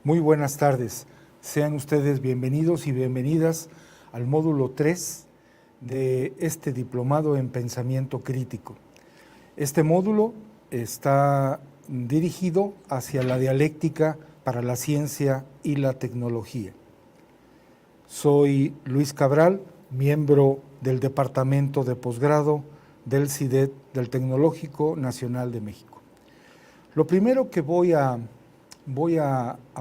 Muy buenas tardes. Sean ustedes bienvenidos y bienvenidas al módulo 3 de este diplomado en pensamiento crítico. Este módulo está dirigido hacia la dialéctica para la ciencia y la tecnología. Soy Luis Cabral, miembro del Departamento de Posgrado del CIDET del Tecnológico Nacional de México. Lo primero que voy a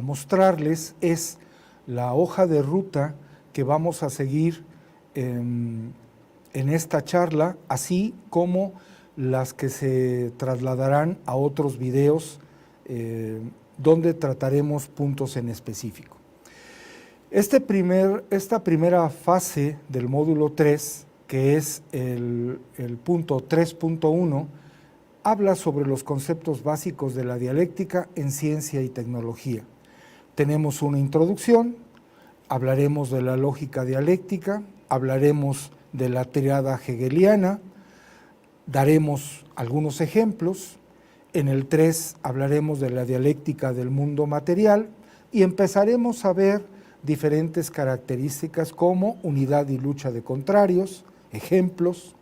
mostrarles es la hoja de ruta que vamos a seguir en esta charla, así como las que se trasladarán a otros videos donde trataremos puntos en específico. Esta primera fase del módulo 3, que es el punto 3.1, habla sobre los conceptos básicos de la dialéctica en ciencia y tecnología. Tenemos una introducción, hablaremos de la lógica dialéctica, hablaremos de la triada hegeliana, daremos algunos ejemplos. En el 3 hablaremos de la dialéctica del mundo material y empezaremos a ver diferentes características como unidad y lucha de contrarios, ejemplos,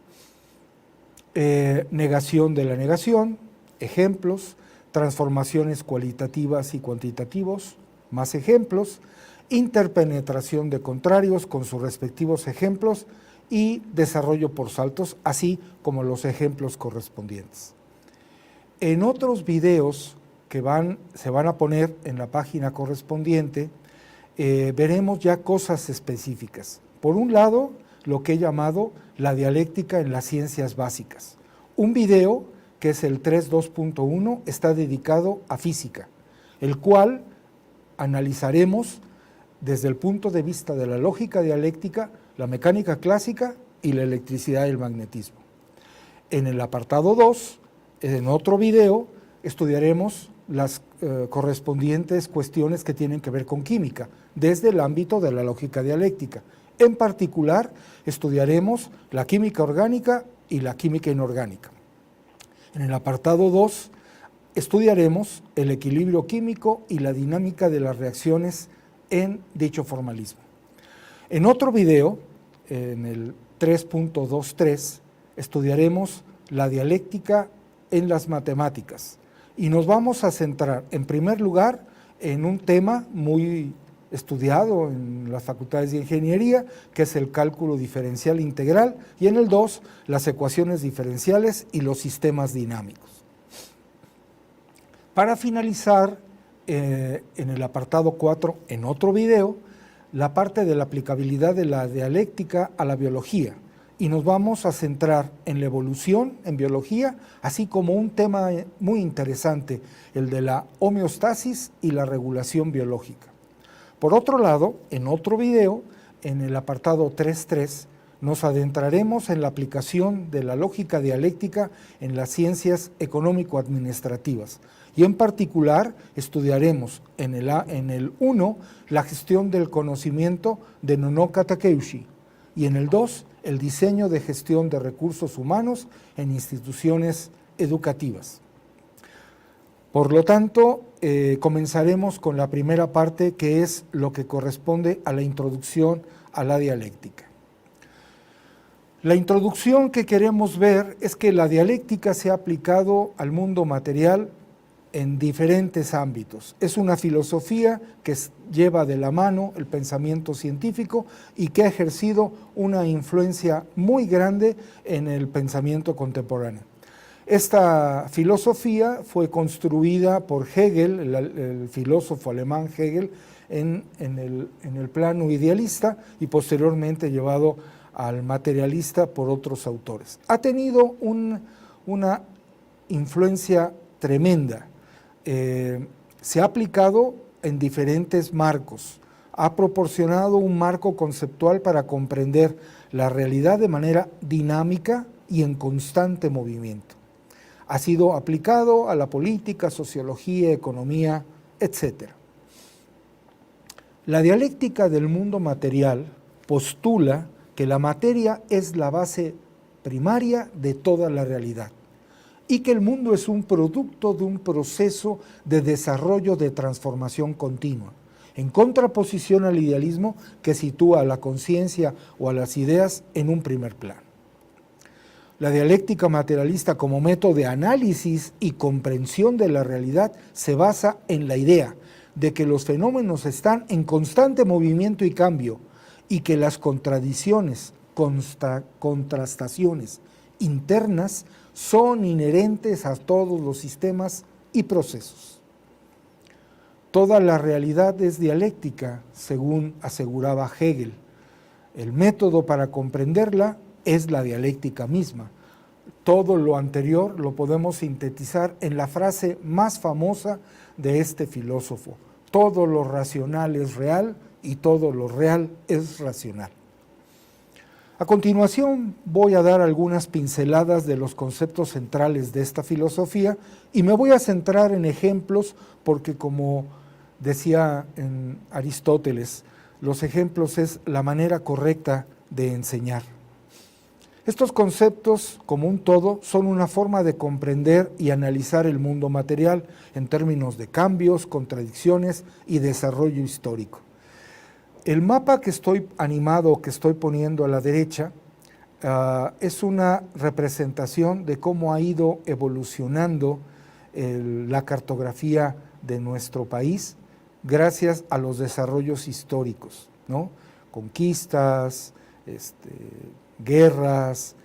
negación de la negación, ejemplos, transformaciones cualitativas y cuantitativos, más ejemplos, interpenetración de contrarios con sus respectivos ejemplos y desarrollo por saltos, así como los ejemplos correspondientes. En otros videos que se van a poner en la página correspondiente, veremos ya cosas específicas. Por un lado, lo que he llamado la dialéctica en las ciencias básicas. Un video, que es el 3.2.1, está dedicado a física, el cual analizaremos desde el punto de vista de la lógica dialéctica, la mecánica clásica y la electricidad y el magnetismo. En el apartado 2, en otro video, estudiaremos las correspondientes cuestiones que tienen que ver con química, desde el ámbito de la lógica dialéctica. En particular, estudiaremos la química orgánica y la química inorgánica. En el apartado 2, estudiaremos el equilibrio químico y la dinámica de las reacciones en dicho formalismo. En otro video, en el 3.23, estudiaremos la dialéctica en las matemáticas y nos vamos a centrar, en primer lugar, en un tema muy estudiado en las facultades de ingeniería, que es el cálculo diferencial integral, y en el 2, las ecuaciones diferenciales y los sistemas dinámicos. Para finalizar, en el apartado 4, en otro video, la parte de la aplicabilidad de la dialéctica a la biología, y nos vamos a centrar en la evolución en biología, así como un tema muy interesante, el de la homeostasis y la regulación biológica. Por otro lado, en otro video, en el apartado 3.3, nos adentraremos en la aplicación de la lógica dialéctica en las ciencias económico-administrativas y en particular estudiaremos en el 1 la gestión del conocimiento de Nonaka Takeuchi y en el 2 el diseño de gestión de recursos humanos en instituciones educativas. Por lo tanto, comenzaremos con la primera parte, que es lo que corresponde a la introducción a la dialéctica. La introducción que queremos ver es que la dialéctica se ha aplicado al mundo material en diferentes ámbitos. Es una filosofía que lleva de la mano el pensamiento científico y que ha ejercido una influencia muy grande en el pensamiento contemporáneo. Esta filosofía fue construida por Hegel, el filósofo alemán Hegel, en el plano idealista y posteriormente llevado al materialista por otros autores. Ha tenido una influencia tremenda. Se ha aplicado en diferentes marcos, ha proporcionado un marco conceptual para comprender la realidad de manera dinámica y en constante movimiento. Ha sido aplicado a la política, sociología, economía, etc. La dialéctica del mundo material postula que la materia es la base primaria de toda la realidad y que el mundo es un producto de un proceso de desarrollo de transformación continua, en contraposición al idealismo que sitúa a la conciencia o a las ideas en un primer plano. La dialéctica materialista como método de análisis y comprensión de la realidad se basa en la idea de que los fenómenos están en constante movimiento y cambio y que las contradicciones, contrastaciones internas son inherentes a todos los sistemas y procesos. Toda la realidad es dialéctica, según aseguraba Hegel. El método para comprenderla es la dialéctica misma. Todo lo anterior lo podemos sintetizar en la frase más famosa de este filósofo: todo lo racional es real y todo lo real es racional. A continuación voy a dar algunas pinceladas de los conceptos centrales de esta filosofía y me voy a centrar en ejemplos porque, como decía en Aristóteles, los ejemplos es la manera correcta de enseñar. Estos conceptos, como un todo, son una forma de comprender y analizar el mundo material en términos de cambios, contradicciones y desarrollo histórico. El mapa que estoy animado, que estoy poniendo a la derecha, es una representación de cómo ha ido evolucionando la cartografía de nuestro país gracias a los desarrollos históricos, ¿no? Conquistas, guerras,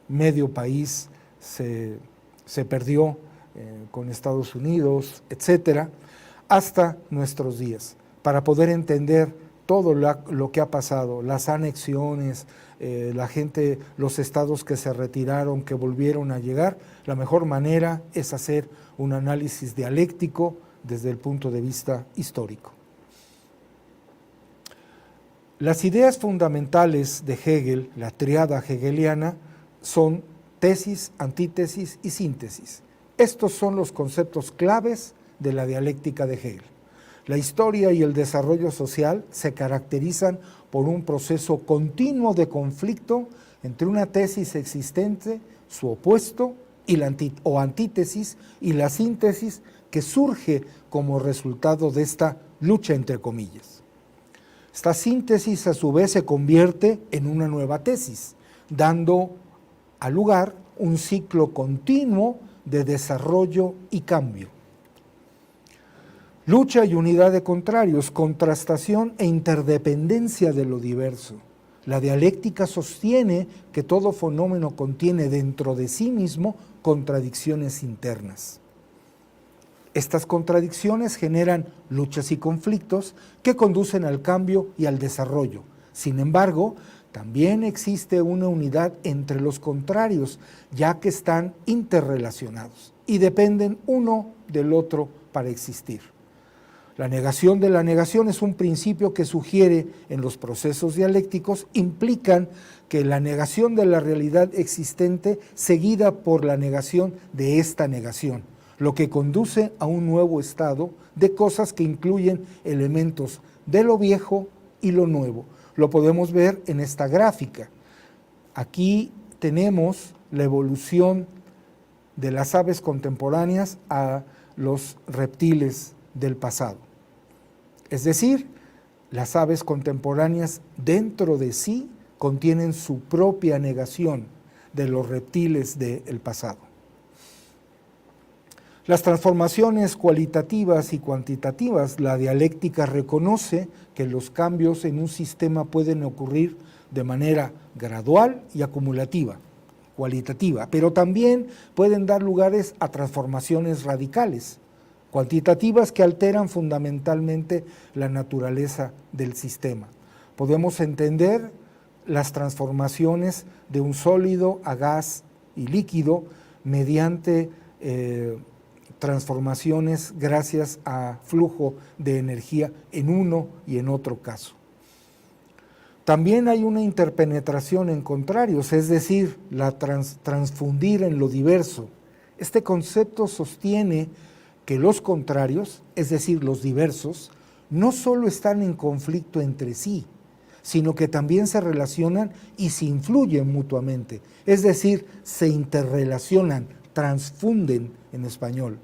medio país se perdió con Estados Unidos, etcétera, hasta nuestros días, para poder entender todo lo que ha pasado, las anexiones, la gente, los estados que se retiraron, que volvieron a llegar. La mejor manera es hacer un análisis dialéctico desde el punto de vista histórico. Las ideas fundamentales de Hegel, la tríada hegeliana, son tesis, antítesis y síntesis. Estos son los conceptos claves de la dialéctica de Hegel. La historia y el desarrollo social se caracterizan por un proceso continuo de conflicto entre una tesis existente, su opuesto, y o antítesis, y la síntesis que surge como resultado de esta lucha entre comillas. Esta síntesis a su vez se convierte en una nueva tesis, dando al lugar un ciclo continuo de desarrollo y cambio. Lucha y unidad de contrarios, contrastación e interdependencia de lo diverso. La dialéctica sostiene que todo fenómeno contiene dentro de sí mismo contradicciones internas. Estas contradicciones generan luchas y conflictos que conducen al cambio y al desarrollo. Sin embargo, también existe una unidad entre los contrarios, ya que están interrelacionados y dependen uno del otro para existir. La negación de la negación es un principio que sugiere en los procesos dialécticos, implican que la negación de la realidad existente seguida por la negación de esta negación, lo que conduce a un nuevo estado de cosas que incluyen elementos de lo viejo y lo nuevo. Lo podemos ver en esta gráfica. Aquí tenemos la evolución de las aves contemporáneas a los reptiles del pasado. Es decir, las aves contemporáneas dentro de sí contienen su propia negación de los reptiles del pasado. Las transformaciones cualitativas y cuantitativas, la dialéctica reconoce que los cambios en un sistema pueden ocurrir de manera gradual y acumulativa, cualitativa, pero también pueden dar lugares a transformaciones radicales, cuantitativas que alteran fundamentalmente la naturaleza del sistema. Podemos entender las transformaciones de un sólido a gas y líquido mediante transformaciones gracias a flujo de energía en uno y en otro caso. También hay una interpenetración en contrarios, es decir, la transfundir en lo diverso. Este concepto sostiene que los contrarios, es decir, los diversos, no solo están en conflicto entre sí, sino que también se relacionan y se influyen mutuamente, es decir, se interrelacionan transfunden en español.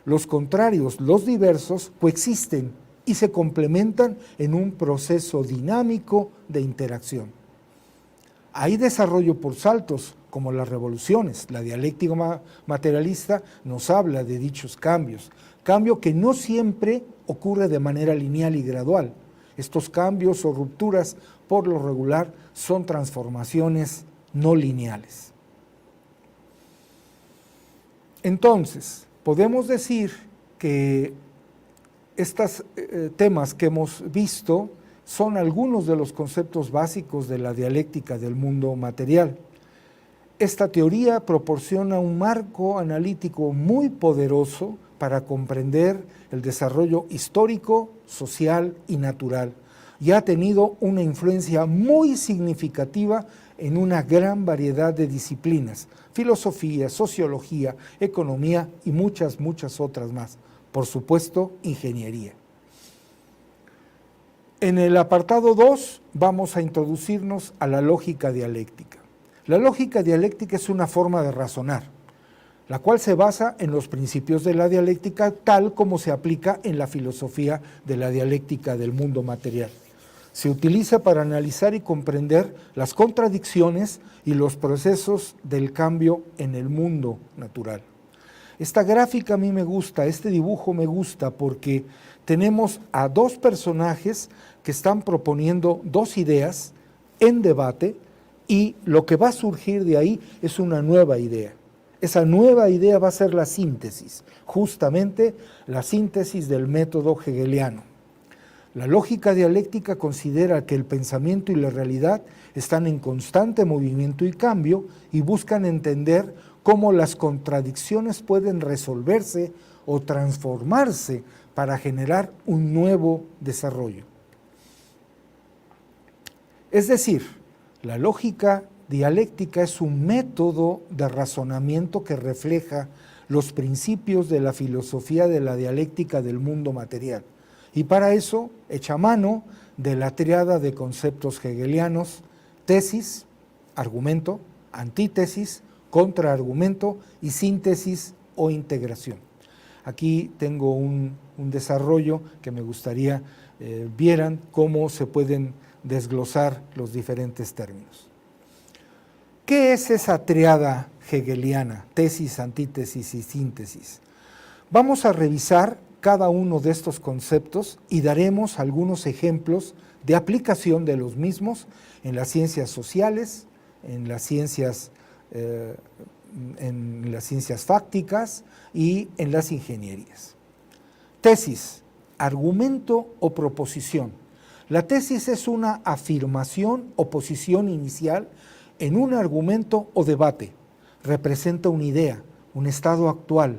Los contrarios, los diversos, coexisten y se complementan en un proceso dinámico de interacción. Hay desarrollo por saltos, como las revoluciones. La dialéctica materialista nos habla de dichos cambios, cambio que no siempre ocurre de manera lineal y gradual. Estos cambios o rupturas, por lo regular, son transformaciones no lineales. Entonces, podemos decir que estos temas que hemos visto son algunos de los conceptos básicos de la dialéctica del mundo material. Esta teoría proporciona un marco analítico muy poderoso para comprender el desarrollo histórico, social y natural, y ha tenido una influencia muy significativa en una gran variedad de disciplinas: filosofía, sociología, economía y muchas otras más. Por supuesto, ingeniería. En el apartado 2 vamos a introducirnos a la lógica dialéctica. La lógica dialéctica es una forma de razonar, la cual se basa en los principios de la dialéctica tal como se aplica en la filosofía de la dialéctica del mundo material. Se utiliza para analizar y comprender las contradicciones y los procesos del cambio en el mundo natural. Esta gráfica a mí me gusta, este dibujo me gusta porque tenemos a dos personajes que están proponiendo dos ideas en debate y lo que va a surgir de ahí es una nueva idea. Esa nueva idea va a ser la síntesis, justamente la síntesis del método hegeliano. La lógica dialéctica considera que el pensamiento y la realidad están en constante movimiento y cambio y buscan entender cómo las contradicciones pueden resolverse o transformarse para generar un nuevo desarrollo. Es decir, la lógica dialéctica es un método de razonamiento que refleja los principios de la filosofía de la dialéctica del mundo material. Y para eso echa mano de la tríada de conceptos hegelianos: tesis, argumento, antítesis, contraargumento y síntesis o integración. Aquí tengo un desarrollo que me gustaría vieran cómo se pueden desglosar los diferentes términos. ¿Qué es esa tríada hegeliana? Tesis, antítesis y síntesis. Vamos a revisar cada uno de estos conceptos y daremos algunos ejemplos de aplicación de los mismos en las ciencias sociales, en las ciencias fácticas y en las ingenierías. Tesis, argumento o proposición. La tesis es una afirmación o posición inicial en un argumento o debate. Representa una idea, un estado actual,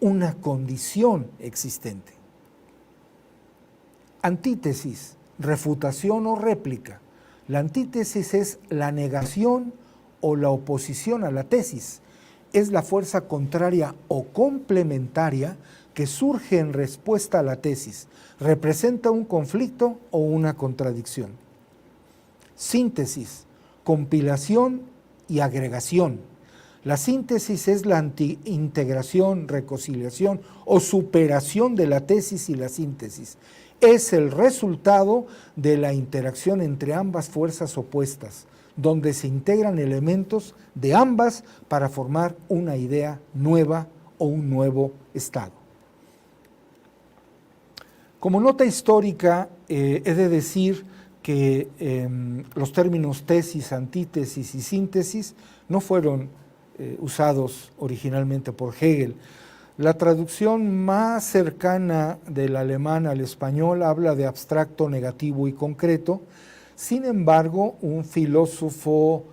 una condición existente. Antítesis, refutación o réplica. La antítesis es la negación o la oposición a la tesis. Es la fuerza contraria o complementaria que surge en respuesta a la tesis. Representa un conflicto o una contradicción. Síntesis, compilación y agregación. La síntesis es la integración, reconciliación o superación de la tesis y la síntesis. Es el resultado de la interacción entre ambas fuerzas opuestas, donde se integran elementos de ambas para formar una idea nueva o un nuevo estado. Como nota histórica, he de decir que los términos tesis, antítesis y síntesis no fueron usados originalmente por Hegel. La traducción más cercana del alemán al español habla de abstracto, negativo y concreto. Sin embargo, un filósofo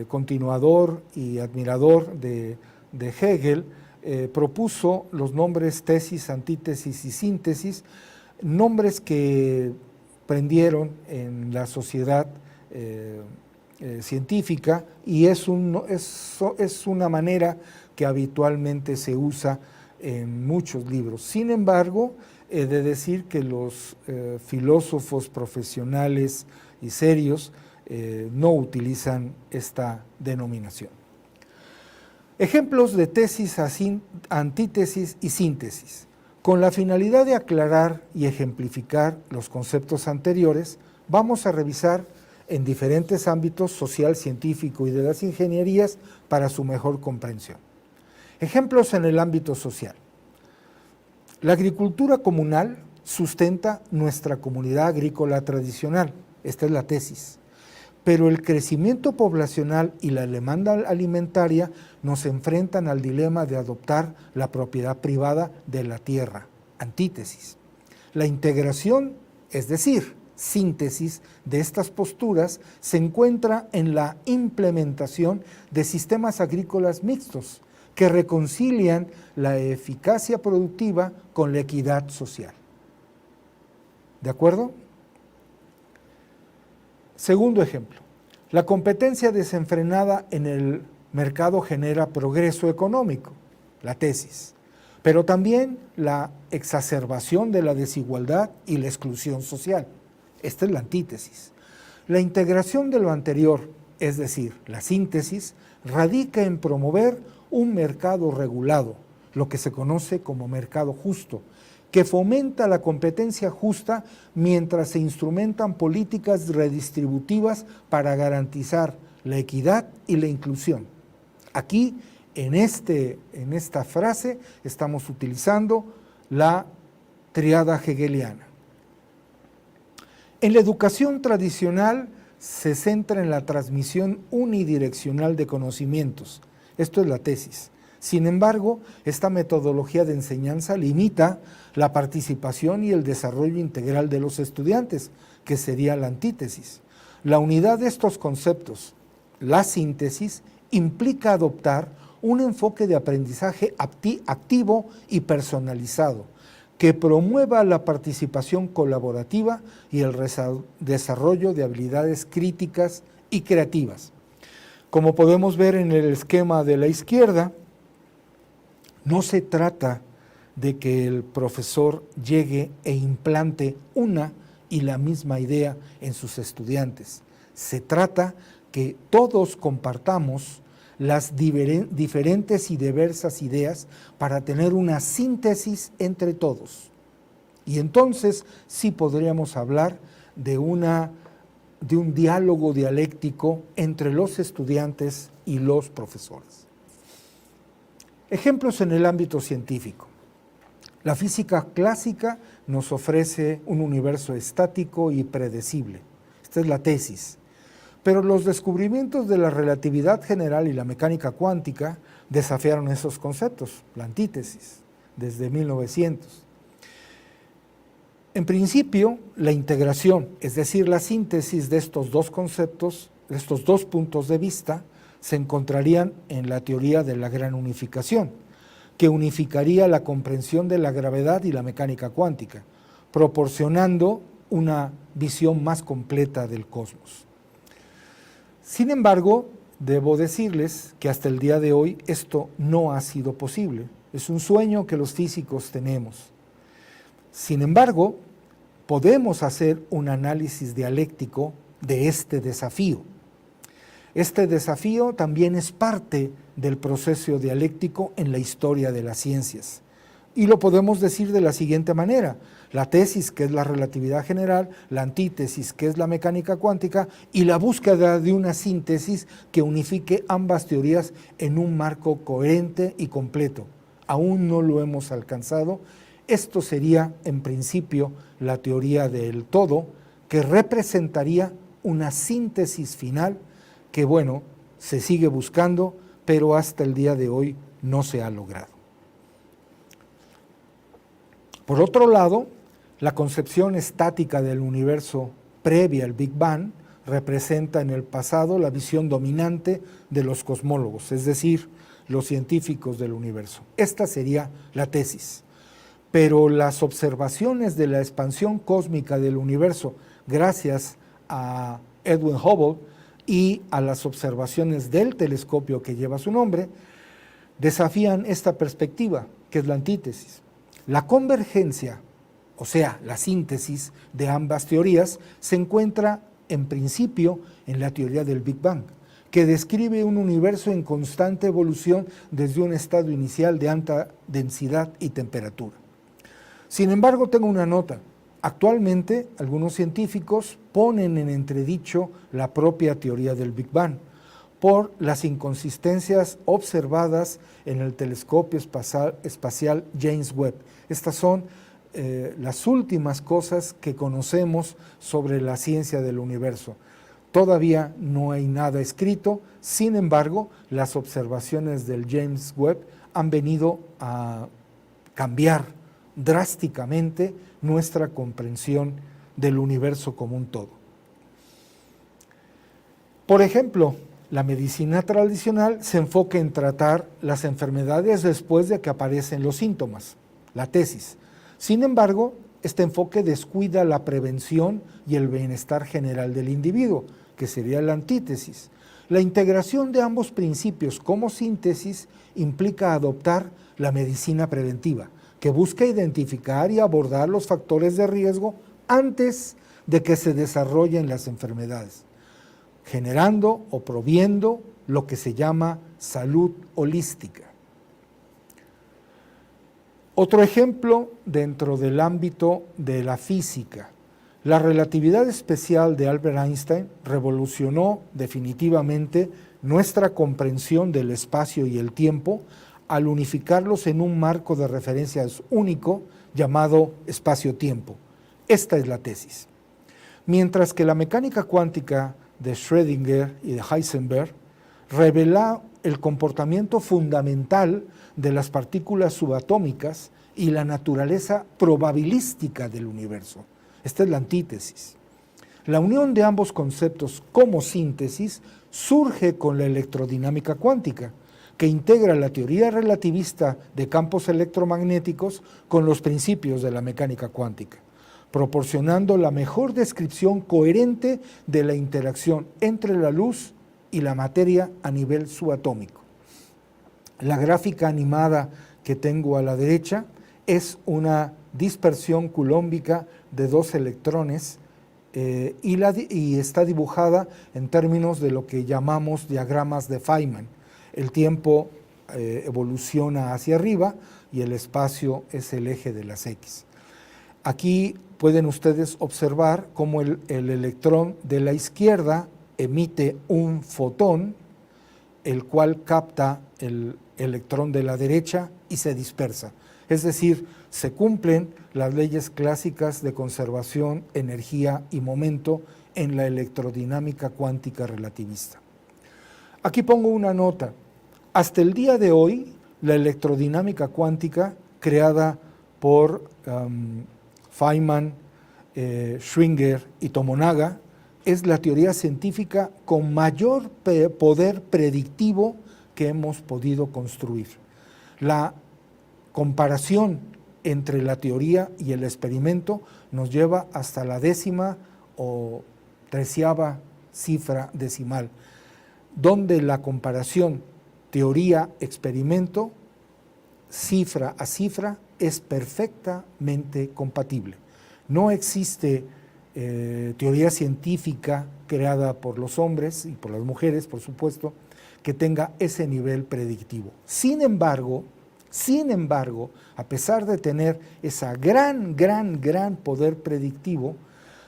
continuador y admirador de Hegel propuso los nombres tesis, antítesis y síntesis, nombres que prendieron en la sociedad científica y es una manera que habitualmente se usa en muchos libros. Sin embargo, he de decir que los filósofos profesionales y serios no utilizan esta denominación. Ejemplos de tesis, antítesis y síntesis. Con la finalidad de aclarar y ejemplificar los conceptos anteriores, vamos a revisar en diferentes ámbitos social, científico y de las ingenierías para su mejor comprensión. Ejemplos en el ámbito social. La agricultura comunal sustenta nuestra comunidad agrícola tradicional. Esta es la tesis. Pero el crecimiento poblacional y la demanda alimentaria nos enfrentan al dilema de adoptar la propiedad privada de la tierra. Antítesis. La integración, es decir, síntesis de estas posturas, se encuentra en la implementación de sistemas agrícolas mixtos que reconcilian la eficacia productiva con la equidad social. ¿De acuerdo? Segundo ejemplo, la competencia desenfrenada en el mercado genera progreso económico, la tesis, pero también la exacerbación de la desigualdad y la exclusión social. Esta es la antítesis. La integración de lo anterior, es decir, la síntesis, radica en promover un mercado regulado, lo que se conoce como mercado justo, que fomenta la competencia justa mientras se instrumentan políticas redistributivas para garantizar la equidad y la inclusión. Aquí, en esta frase, estamos utilizando la tríada hegeliana. En la educación tradicional se centra en la transmisión unidireccional de conocimientos. Esto es la tesis. Sin embargo, esta metodología de enseñanza limita la participación y el desarrollo integral de los estudiantes, que sería la antítesis. La unidad de estos conceptos, la síntesis, implica adoptar un enfoque de aprendizaje activo y personalizado, que promueva la participación colaborativa y el desarrollo de habilidades críticas y creativas. Como podemos ver en el esquema de la izquierda, no se trata de que el profesor llegue e implante una y la misma idea en sus estudiantes. Se trata que todos compartamos las diferentes y diversas ideas para tener una síntesis entre todos. Y entonces sí podríamos hablar de un diálogo dialéctico entre los estudiantes y los profesores. Ejemplos en el ámbito científico. La física clásica nos ofrece un universo estático y predecible. Esta es la tesis. Pero los descubrimientos de la relatividad general y la mecánica cuántica desafiaron esos conceptos, la antítesis, desde 1900. En principio, la integración, es decir, la síntesis de estos dos conceptos, de estos dos puntos de vista, se encontrarían en la teoría de la gran unificación, que unificaría la comprensión de la gravedad y la mecánica cuántica, proporcionando una visión más completa del cosmos. Sin embargo, debo decirles que hasta el día de hoy esto no ha sido posible. Es un sueño que los físicos tenemos. Sin embargo, podemos hacer un análisis dialéctico de este desafío. Este desafío también es parte del proceso dialéctico en la historia de las ciencias. Y lo podemos decir de la siguiente manera: la tesis, que es la relatividad general, la antítesis, que es la mecánica cuántica, y la búsqueda de una síntesis que unifique ambas teorías en un marco coherente y completo. Aún no lo hemos alcanzado. Esto sería, en principio, la teoría del todo, que representaría una síntesis final que, bueno, se sigue buscando, pero hasta el día de hoy no se ha logrado. Por otro lado, la concepción estática del universo previa al Big Bang representa en el pasado la visión dominante de los cosmólogos, es decir, los científicos del universo. Esta sería la tesis. Pero las observaciones de la expansión cósmica del universo, gracias a Edwin Hubble y a las observaciones del telescopio que lleva su nombre, desafían esta perspectiva, que es la antítesis. La convergencia, o sea, la síntesis de ambas teorías, se encuentra en principio en la teoría del Big Bang, que describe un universo en constante evolución desde un estado inicial de alta densidad y temperatura. Sin embargo, tengo una nota. Actualmente, algunos científicos ponen en entredicho la propia teoría del Big Bang por las inconsistencias observadas en el telescopio espacial James Webb. Estas son las últimas cosas que conocemos sobre la ciencia del universo. Todavía no hay nada escrito, sin embargo, las observaciones del James Webb han venido a cambiar drásticamente nuestra comprensión del universo como un todo. Por ejemplo, la medicina tradicional se enfoca en tratar las enfermedades después de que aparecen los síntomas, la tesis. Sin embargo, este enfoque descuida la prevención y el bienestar general del individuo, que sería la antítesis. La integración de ambos principios como síntesis implica adoptar la medicina preventiva, que busca identificar y abordar los factores de riesgo antes de que se desarrollen las enfermedades, generando o proviendo lo que se llama salud holística. Otro ejemplo dentro del ámbito de la física. La relatividad especial de Albert Einstein revolucionó definitivamente nuestra comprensión del espacio y el tiempo al unificarlos en un marco de referencias único llamado espacio-tiempo. Esta es la tesis. Mientras que la mecánica cuántica de Schrödinger y de Heisenberg revela el comportamiento fundamental de las partículas subatómicas y la naturaleza probabilística del universo. Esta es la antítesis. La unión de ambos conceptos como síntesis surge con la electrodinámica cuántica, que integra la teoría relativista de campos electromagnéticos con los principios de la mecánica cuántica, proporcionando la mejor descripción coherente de la interacción entre la luz y la materia a nivel subatómico. La gráfica animada que tengo a la derecha es una dispersión coulombica de 2 electrones y está dibujada en términos de lo que llamamos diagramas de Feynman. El tiempo evoluciona hacia arriba y el espacio es el eje de las X. Aquí pueden ustedes observar cómo el electrón de la izquierda emite un fotón, el cual capta el electrón de la derecha y se dispersa. Es decir, se cumplen las leyes clásicas de conservación, energía y momento en la electrodinámica cuántica relativista. Aquí pongo una nota. Hasta el día de hoy, la electrodinámica cuántica creada por Feynman, Schwinger y Tomonaga es la teoría científica con mayor poder predictivo que hemos podido construir. La comparación entre la teoría y el experimento nos lleva hasta la 10ª o 13ª cifra decimal, donde la comparación teoría-experimento, cifra a cifra, es perfectamente compatible. No existe teoría científica creada por los hombres y por las mujeres, por supuesto, que tenga ese nivel predictivo. Sin embargo, a pesar de tener ese gran poder predictivo,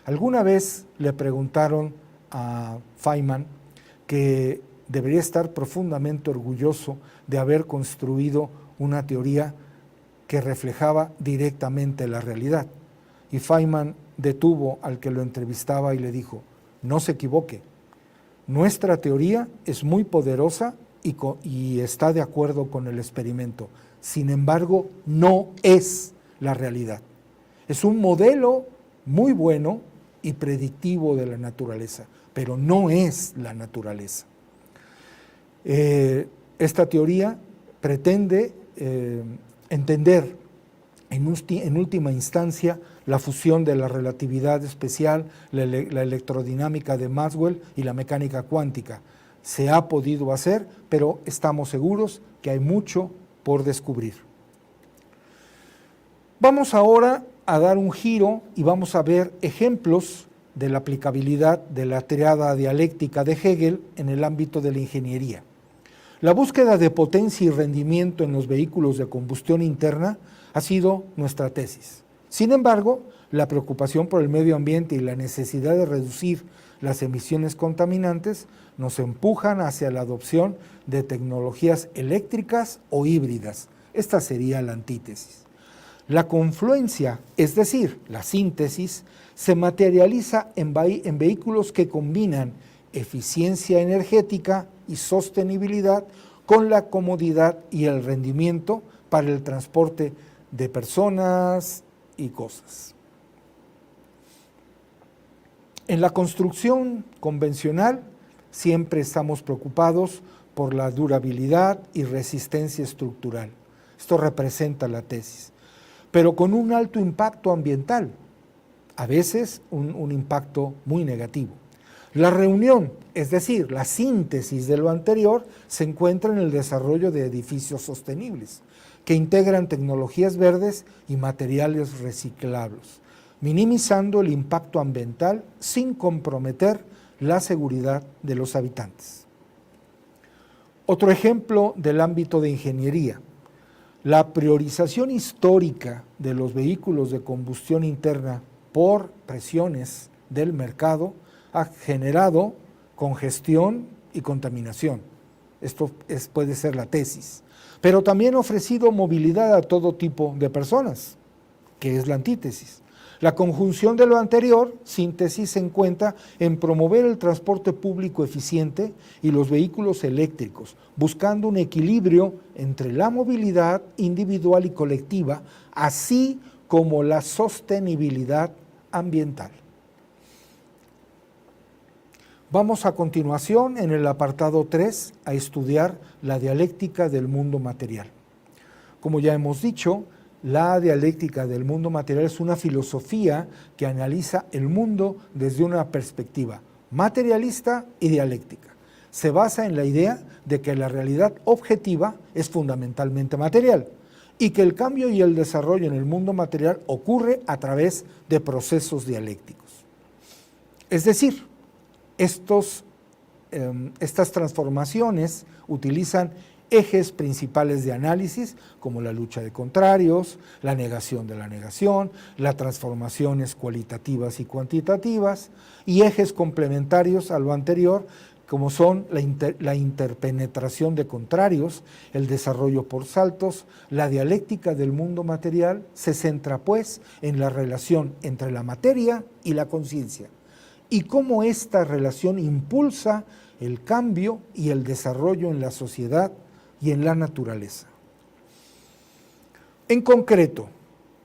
alguna vez le preguntaron a Feynman que debería estar profundamente orgulloso de haber construido una teoría que reflejaba directamente la realidad. Y Feynman detuvo al que lo entrevistaba y le dijo: no se equivoque, nuestra teoría es muy poderosa y está de acuerdo con el experimento. Sin embargo, no es la realidad. Es un modelo muy bueno y predictivo de la naturaleza, pero no es la naturaleza. Esta teoría pretende entender en última instancia la fusión de la relatividad especial, la electrodinámica de Maxwell y la mecánica cuántica. Se ha podido hacer, pero estamos seguros que hay mucho por descubrir. Vamos ahora a dar un giro y vamos a ver ejemplos de la aplicabilidad de la triada dialéctica de Hegel en el ámbito de la ingeniería. La búsqueda de potencia y rendimiento en los vehículos de combustión interna ha sido nuestra tesis. Sin embargo, la preocupación por el medio ambiente y la necesidad de reducir las emisiones contaminantes nos empujan hacia la adopción de tecnologías eléctricas o híbridas. Esta sería la antítesis. La confluencia, es decir, la síntesis, se materializa en vehículos que combinan eficiencia energética y sostenibilidad con la comodidad y el rendimiento para el transporte de personas y cosas. En la construcción convencional siempre estamos preocupados por la durabilidad y resistencia estructural. Esto representa la tesis, pero con un alto impacto ambiental, a veces un impacto muy negativo. La reunión, es decir, la síntesis de lo anterior, se encuentra en el desarrollo de edificios sostenibles, que integran tecnologías verdes y materiales reciclables, minimizando el impacto ambiental sin comprometer la seguridad de los habitantes. Otro ejemplo del ámbito de ingeniería. La priorización histórica de los vehículos de combustión interna por presiones del mercado ha generado congestión y contaminación. Esto puede ser la tesis. Pero también ha ofrecido movilidad a todo tipo de personas, que es la antítesis. La conjunción de lo anterior, síntesis, se encuentra en promover el transporte público eficiente y los vehículos eléctricos, buscando un equilibrio entre la movilidad individual y colectiva, así como la sostenibilidad ambiental. Vamos a continuación, en el apartado 3, a estudiar la dialéctica del mundo material. Como ya hemos dicho, la dialéctica del mundo material es una filosofía que analiza el mundo desde una perspectiva materialista y dialéctica. Se basa en la idea de que la realidad objetiva es fundamentalmente material y que el cambio y el desarrollo en el mundo material ocurre a través de procesos dialécticos. Es decir, estas transformaciones utilizan ejes principales de análisis como la lucha de contrarios, la negación de la negación, las transformaciones cualitativas y cuantitativas, y ejes complementarios a lo anterior como son la interpenetración de contrarios, el desarrollo por saltos. La dialéctica del mundo material se centra pues en la relación entre la materia y la conciencia, y cómo esta relación impulsa el cambio y el desarrollo en la sociedad y en la naturaleza. En concreto,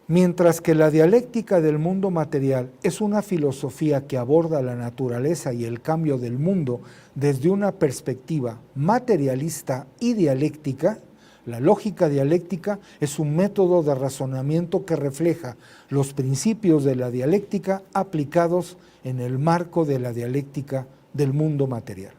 mientras que la dialéctica del mundo material es una filosofía que aborda la naturaleza y el cambio del mundo desde una perspectiva materialista y dialéctica, la lógica dialéctica es un método de razonamiento que refleja los principios de la dialéctica aplicados en el marco de la dialéctica del mundo material.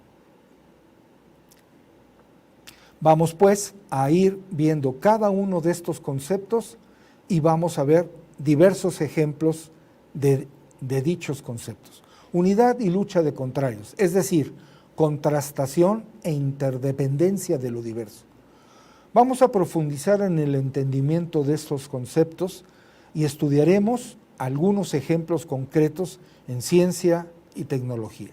Vamos pues a ir viendo cada uno de estos conceptos y vamos a ver diversos ejemplos de dichos conceptos. Unidad y lucha de contrarios, es decir, contrastación e interdependencia de lo diverso. Vamos a profundizar en el entendimiento de estos conceptos y estudiaremos algunos ejemplos concretos en ciencia y tecnología.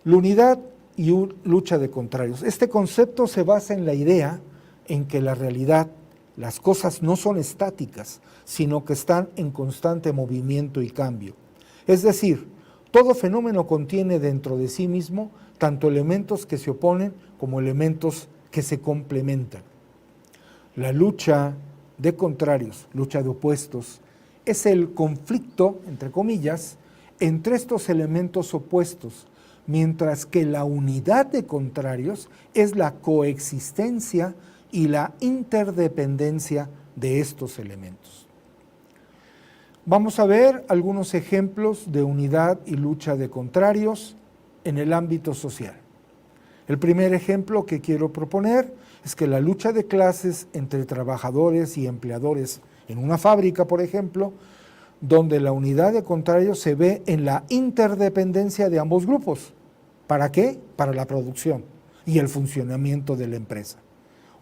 La unidad y lucha de contrarios. Este concepto se basa en la idea en que la realidad, las cosas no son estáticas, sino que están en constante movimiento y cambio. Es decir, todo fenómeno contiene dentro de sí mismo tanto elementos que se oponen como elementos que se complementan. La lucha de contrarios, lucha de opuestos, es el conflicto, entre comillas, entre estos elementos opuestos, mientras que la unidad de contrarios es la coexistencia y la interdependencia de estos elementos. Vamos a ver algunos ejemplos de unidad y lucha de contrarios en el ámbito social. El primer ejemplo que quiero proponer es que la lucha de clases entre trabajadores y empleadores en una fábrica, por ejemplo, donde la unidad de contrarios se ve en la interdependencia de ambos grupos. ¿Para qué? Para la producción y el funcionamiento de la empresa.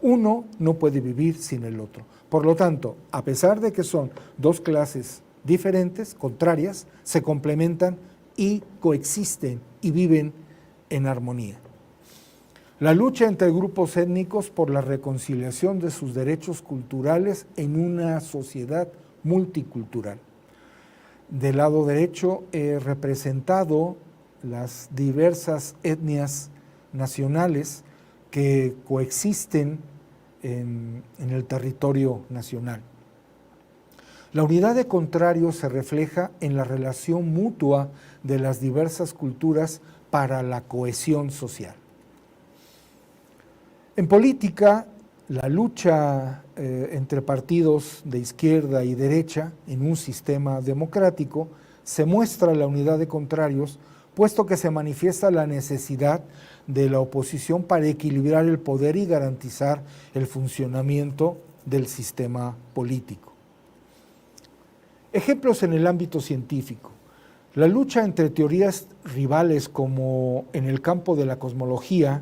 Uno no puede vivir sin el otro. Por lo tanto, a pesar de que son dos clases diferentes, contrarias, se complementan y coexisten y viven en armonía. La lucha entre grupos étnicos por la reconciliación de sus derechos culturales en una sociedad multicultural. Del lado derecho he representado las diversas etnias nacionales que coexisten en el territorio nacional. La unidad de contrarios se refleja en la relación mutua de las diversas culturas para la cohesión social. En política, la lucha entre partidos de izquierda y derecha en un sistema democrático se muestra la unidad de contrarios, puesto que se manifiesta la necesidad de la oposición para equilibrar el poder y garantizar el funcionamiento del sistema político. Ejemplos en el ámbito científico. La lucha entre teorías rivales como en el campo de la cosmología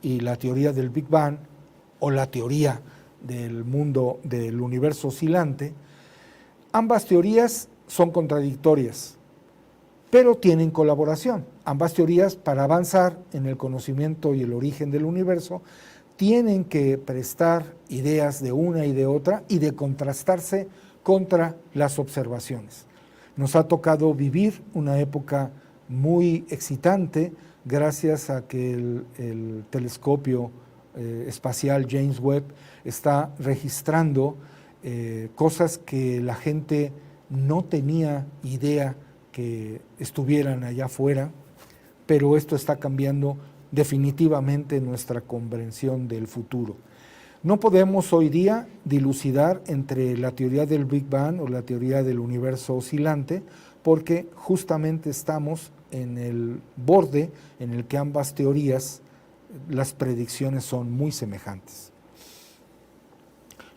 y la teoría del Big Bang o la teoría del mundo del universo oscilante, ambas teorías son contradictorias, pero tienen colaboración. Ambas teorías, para avanzar en el conocimiento y el origen del universo, tienen que prestar ideas de una y de otra y de contrastarse contra las observaciones. Nos ha tocado vivir una época muy excitante gracias a que el telescopio espacial James Webb está registrando cosas que la gente no tenía idea que estuvieran allá afuera, pero esto está cambiando definitivamente nuestra comprensión del futuro. No podemos hoy día dilucidar entre la teoría del Big Bang o la teoría del universo oscilante, porque justamente estamos en el borde en el que ambas teorías, las predicciones son muy semejantes.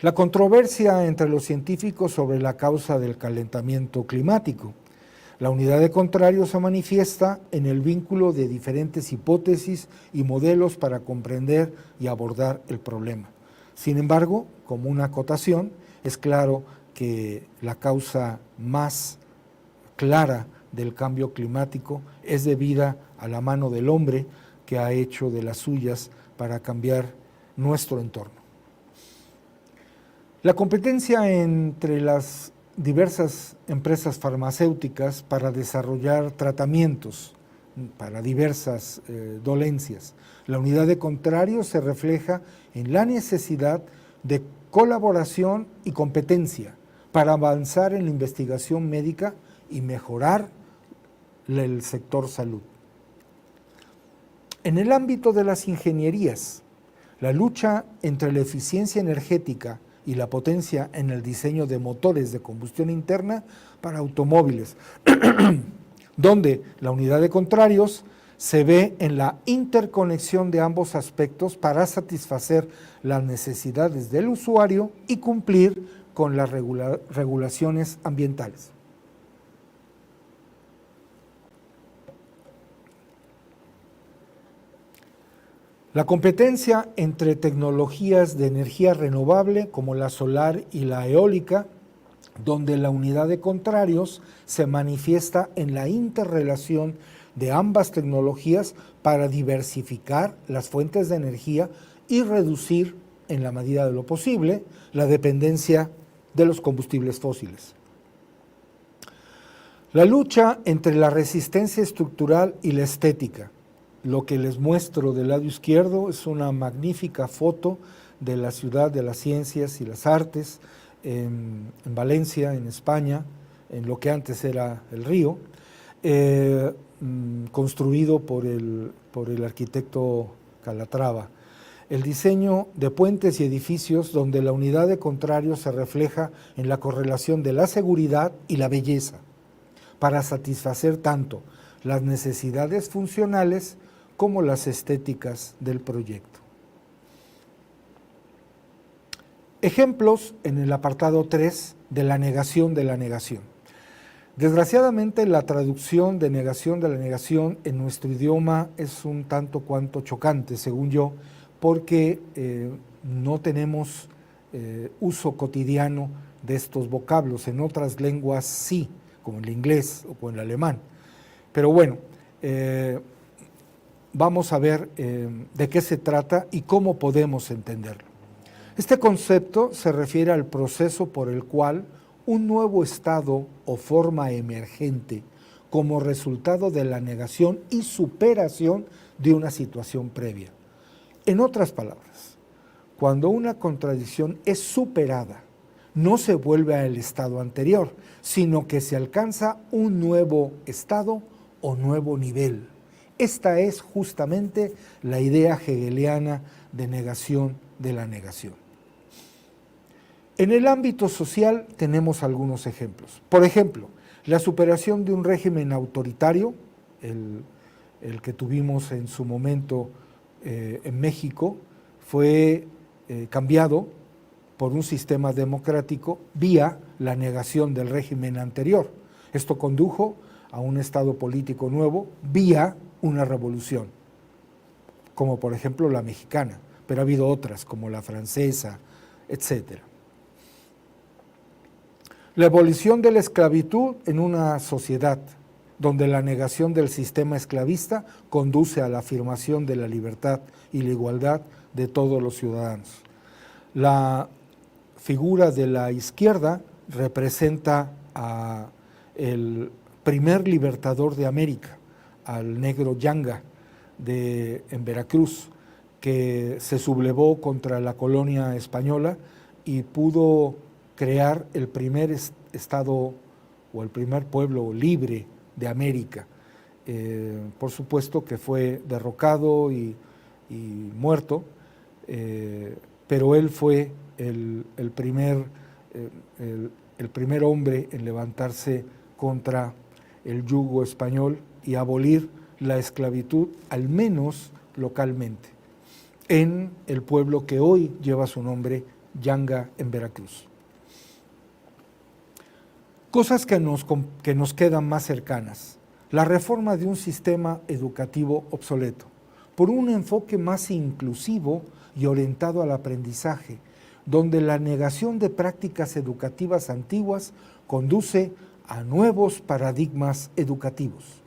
La controversia entre los científicos sobre la causa del calentamiento climático. La unidad de contrarios se manifiesta en el vínculo de diferentes hipótesis y modelos para comprender y abordar el problema. Sin embargo, como una acotación, es claro que la causa más clara del cambio climático es debida a la mano del hombre que ha hecho de las suyas para cambiar nuestro entorno. La competencia entre las diversas empresas farmacéuticas para desarrollar tratamientos para diversas dolencias. La unidad de contrarios se refleja en la necesidad de colaboración y competencia para avanzar en la investigación médica y mejorar el sector salud. En el ámbito de las ingenierías, la lucha entre la eficiencia energética y la potencia en el diseño de motores de combustión interna para automóviles, donde la unidad de contrarios se ve en la interconexión de ambos aspectos para satisfacer las necesidades del usuario y cumplir con las regulaciones ambientales. La competencia entre tecnologías de energía renovable como la solar y la eólica, donde la unidad de contrarios se manifiesta en la interrelación de ambas tecnologías para diversificar las fuentes de energía y reducir, en la medida de lo posible, la dependencia de los combustibles fósiles. La lucha entre la resistencia estructural y la estética. Lo que les muestro del lado izquierdo es una magnífica foto de la ciudad de las ciencias y las artes en Valencia, en España, en lo que antes era el Río, construido por el arquitecto Calatrava. El diseño de puentes y edificios donde la unidad de contrarios se refleja en la correlación de la seguridad y la belleza, para satisfacer tanto las necesidades funcionales como las estéticas del proyecto. Ejemplos en el apartado 3 de la negación de la negación. Desgraciadamente, la traducción de negación de la negación en nuestro idioma es un tanto cuanto chocante, según yo, porque no tenemos uso cotidiano de estos vocablos. En otras lenguas sí, como el inglés o como el alemán. Pero bueno, vamos a ver de qué se trata y cómo podemos entenderlo. Este concepto se refiere al proceso por el cual un nuevo estado o forma emergente como resultado de la negación y superación de una situación previa. En otras palabras, cuando una contradicción es superada, no se vuelve al estado anterior, sino que se alcanza un nuevo estado o nuevo nivel. Esta es justamente la idea hegeliana de negación de la negación. En el ámbito social tenemos algunos ejemplos. Por ejemplo, la superación de un régimen autoritario, el que tuvimos en su momento en México, fue cambiado por un sistema democrático vía la negación del régimen anterior. Esto condujo a un estado político nuevo vía una revolución, como por ejemplo la mexicana, pero ha habido otras como la francesa, etc. La abolición de la esclavitud en una sociedad donde la negación del sistema esclavista conduce a la afirmación de la libertad y la igualdad de todos los ciudadanos. La figura de la izquierda representa al primer libertador de América, al negro Yanga en Veracruz, que se sublevó contra la colonia española y pudo crear el primer estado o el primer pueblo libre de América. Por supuesto que fue derrocado y muerto, pero él fue el primer hombre en levantarse contra el yugo español y abolir la esclavitud, al menos localmente, en el pueblo que hoy lleva su nombre, Yanga, en Veracruz. Cosas que nos quedan más cercanas. La reforma de un sistema educativo obsoleto, por un enfoque más inclusivo y orientado al aprendizaje, donde la negación de prácticas educativas antiguas conduce a nuevos paradigmas educativos.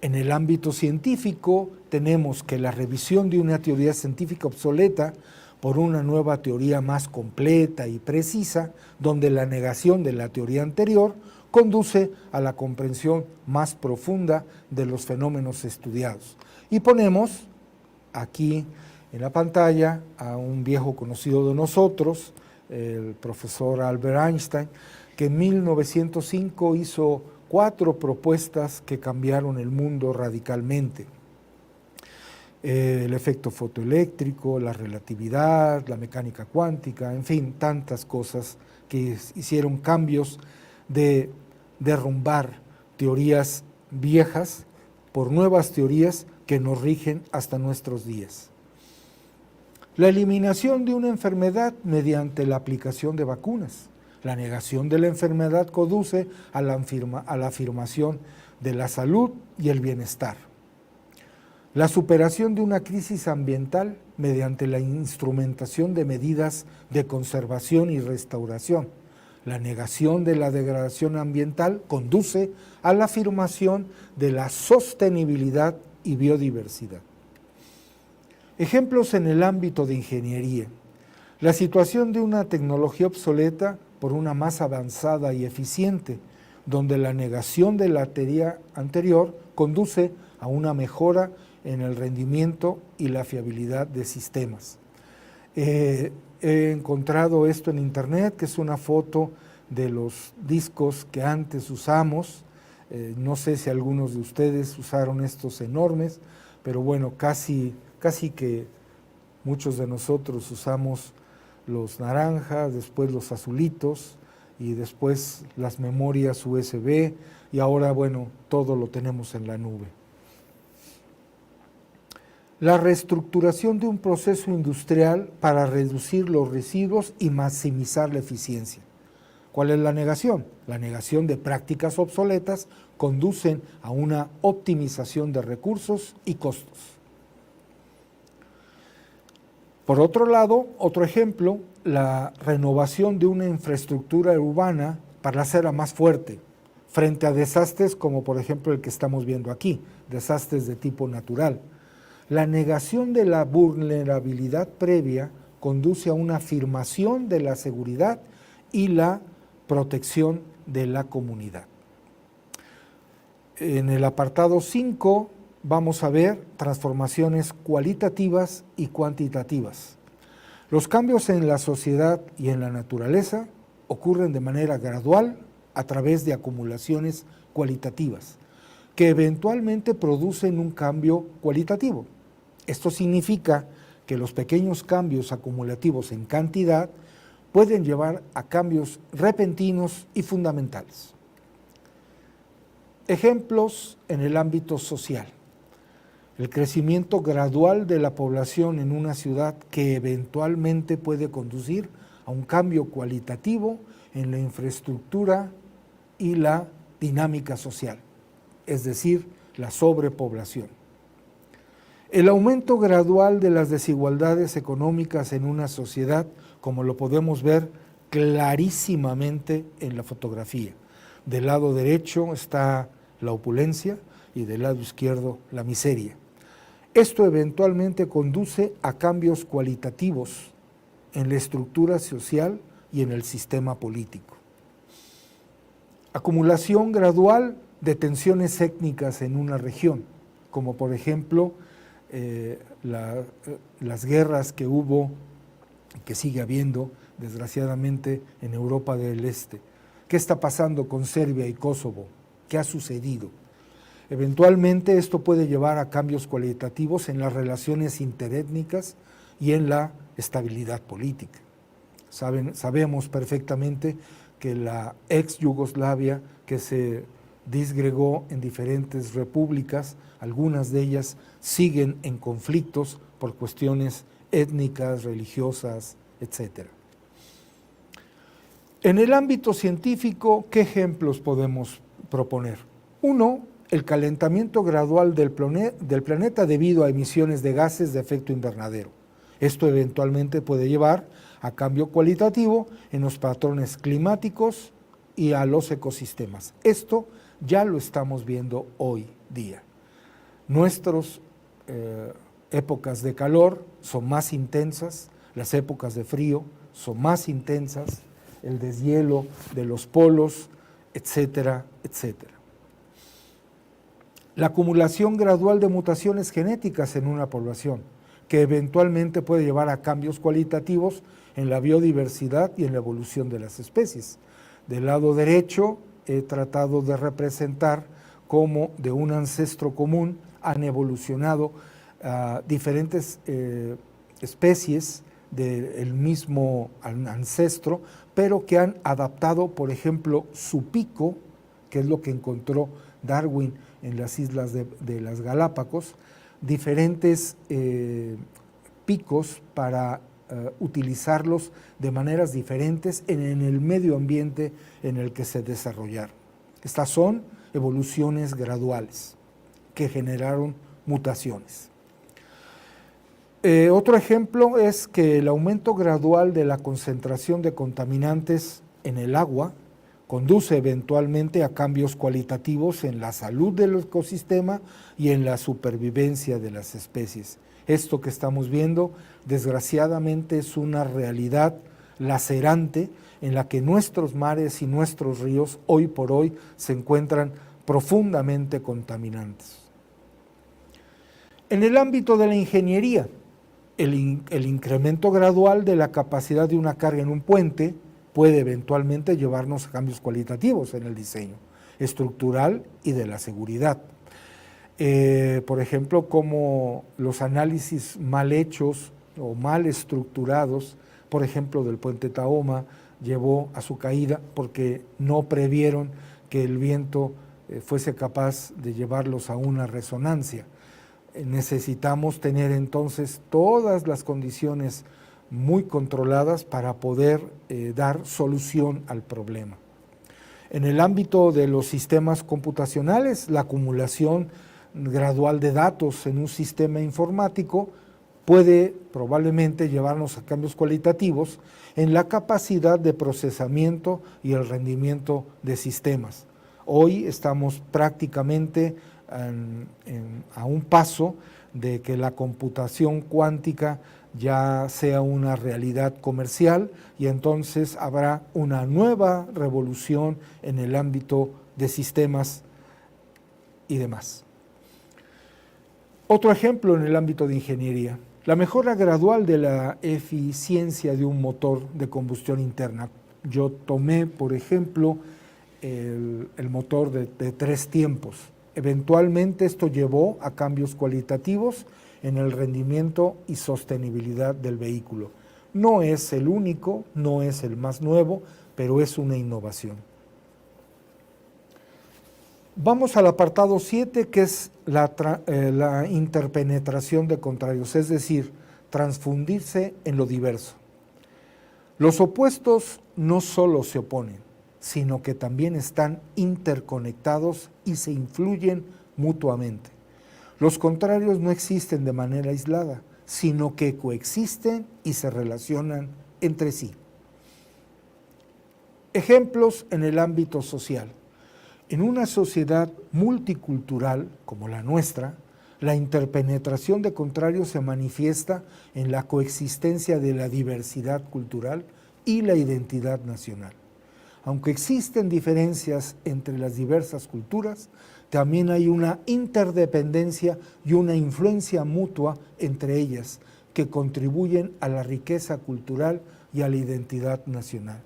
En el ámbito científico tenemos que la revisión de una teoría científica obsoleta por una nueva teoría más completa y precisa, donde la negación de la teoría anterior conduce a la comprensión más profunda de los fenómenos estudiados. Y ponemos aquí en la pantalla a un viejo conocido de nosotros, el profesor Albert Einstein, que en 1905 hizo 4 propuestas que cambiaron el mundo radicalmente. El efecto fotoeléctrico, la relatividad, la mecánica cuántica, en fin, tantas cosas que hicieron cambios de derrumbar teorías viejas por nuevas teorías que nos rigen hasta nuestros días. La eliminación de una enfermedad mediante la aplicación de vacunas. La negación de la enfermedad conduce a la afirmación de la salud y el bienestar. La superación de una crisis ambiental mediante la instrumentación de medidas de conservación y restauración. La negación de la degradación ambiental conduce a la afirmación de la sostenibilidad y biodiversidad. Ejemplos en el ámbito de ingeniería. La situación de una tecnología obsoleta por una más avanzada y eficiente, donde la negación de la teoría anterior conduce a una mejora en el rendimiento y la fiabilidad de sistemas. He encontrado esto en internet, que es una foto de los discos que antes usamos. No sé si algunos de ustedes usaron estos enormes, pero bueno, casi que muchos de nosotros usamos los naranjas, después los azulitos y después las memorias USB y ahora, bueno, todo lo tenemos en la nube. La reestructuración de un proceso industrial para reducir los residuos y maximizar la eficiencia. ¿Cuál es la negación? La negación de prácticas obsoletas conducen a una optimización de recursos y costos. Por otro lado, otro ejemplo, la renovación de una infraestructura urbana para hacerla más fuerte frente a desastres como por ejemplo el que estamos viendo aquí, desastres de tipo natural. La negación de la vulnerabilidad previa conduce a una afirmación de la seguridad y la protección de la comunidad. En el apartado 5 vamos a ver transformaciones cualitativas y cuantitativas. Los cambios en la sociedad y en la naturaleza ocurren de manera gradual a través de acumulaciones cualitativas, que eventualmente producen un cambio cualitativo. Esto significa que los pequeños cambios acumulativos en cantidad pueden llevar a cambios repentinos y fundamentales. Ejemplos en el ámbito social. El crecimiento gradual de la población en una ciudad que eventualmente puede conducir a un cambio cualitativo en la infraestructura y la dinámica social, es decir, la sobrepoblación. El aumento gradual de las desigualdades económicas en una sociedad, como lo podemos ver clarísimamente en la fotografía. Del lado derecho está la opulencia y del lado izquierdo la miseria. Esto eventualmente conduce a cambios cualitativos en la estructura social y en el sistema político. Acumulación gradual de tensiones étnicas en una región, como por ejemplo las guerras que hubo, que sigue habiendo desgraciadamente en Europa del Este. ¿Qué está pasando con Serbia y Kosovo? ¿Qué ha sucedido? Eventualmente esto puede llevar a cambios cualitativos en las relaciones interétnicas y en la estabilidad política. Sabemos perfectamente que la ex Yugoslavia, que se disgregó en diferentes repúblicas, algunas de ellas siguen en conflictos por cuestiones étnicas, religiosas, etc. En el ámbito científico, ¿qué ejemplos podemos proponer? Uno, el calentamiento gradual del planeta debido a emisiones de gases de efecto invernadero. Esto eventualmente puede llevar a cambio cualitativo en los patrones climáticos y a los ecosistemas. Esto ya lo estamos viendo hoy día. Nuestras épocas de calor son más intensas, las épocas de frío son más intensas, el deshielo de los polos, etcétera, etcétera. La acumulación gradual de mutaciones genéticas en una población, que eventualmente puede llevar a cambios cualitativos en la biodiversidad y en la evolución de las especies. Del lado derecho he tratado de representar cómo de un ancestro común han evolucionado diferentes especies del mismo ancestro, pero que han adaptado, por ejemplo, su pico, que es lo que encontró Darwin en las islas de las Galápagos, diferentes picos para utilizarlos de maneras diferentes en el medio ambiente en el que se desarrollaron. Estas son evoluciones graduales que generaron mutaciones. Otro ejemplo es que el aumento gradual de la concentración de contaminantes en el agua conduce eventualmente a cambios cualitativos en la salud del ecosistema y en la supervivencia de las especies. Esto que estamos viendo, desgraciadamente, es una realidad lacerante en la que nuestros mares y nuestros ríos hoy por hoy se encuentran profundamente contaminantes. En el ámbito de la ingeniería, el incremento gradual de la capacidad de una carga en un puente puede eventualmente llevarnos a cambios cualitativos en el diseño estructural y de la seguridad. Por ejemplo, como los análisis mal hechos o mal estructurados, por ejemplo, del puente Tahoma, llevó a su caída porque no previeron que el viento fuese capaz de llevarlos a una resonancia. Necesitamos tener entonces todas las condiciones muy controladas para poder dar solución al problema. En el ámbito de los sistemas computacionales, la acumulación gradual de datos en un sistema informático puede probablemente llevarnos a cambios cualitativos en la capacidad de procesamiento y el rendimiento de sistemas. Hoy estamos prácticamente a un paso de que la computación cuántica ya sea una realidad comercial y entonces habrá una nueva revolución en el ámbito de sistemas y demás. Otro ejemplo en el ámbito de ingeniería, la mejora gradual de la eficiencia de un motor de combustión interna. Yo tomé, por ejemplo, el motor de 3 tiempos. Eventualmente esto llevó a cambios cualitativos en el rendimiento y sostenibilidad del vehículo. No es el único, no es el más nuevo, pero es una innovación. Vamos al apartado 7, que es la interpenetración de contrarios, es decir, transfundirse en lo diverso. Los opuestos no solo se oponen, sino que también están interconectados y se influyen mutuamente. Los contrarios no existen de manera aislada, sino que coexisten y se relacionan entre sí. Ejemplos en el ámbito social. En una sociedad multicultural como la nuestra, la interpenetración de contrarios se manifiesta en la coexistencia de la diversidad cultural y la identidad nacional. Aunque existen diferencias entre las diversas culturas, también hay una interdependencia y una influencia mutua entre ellas que contribuyen a la riqueza cultural y a la identidad nacional.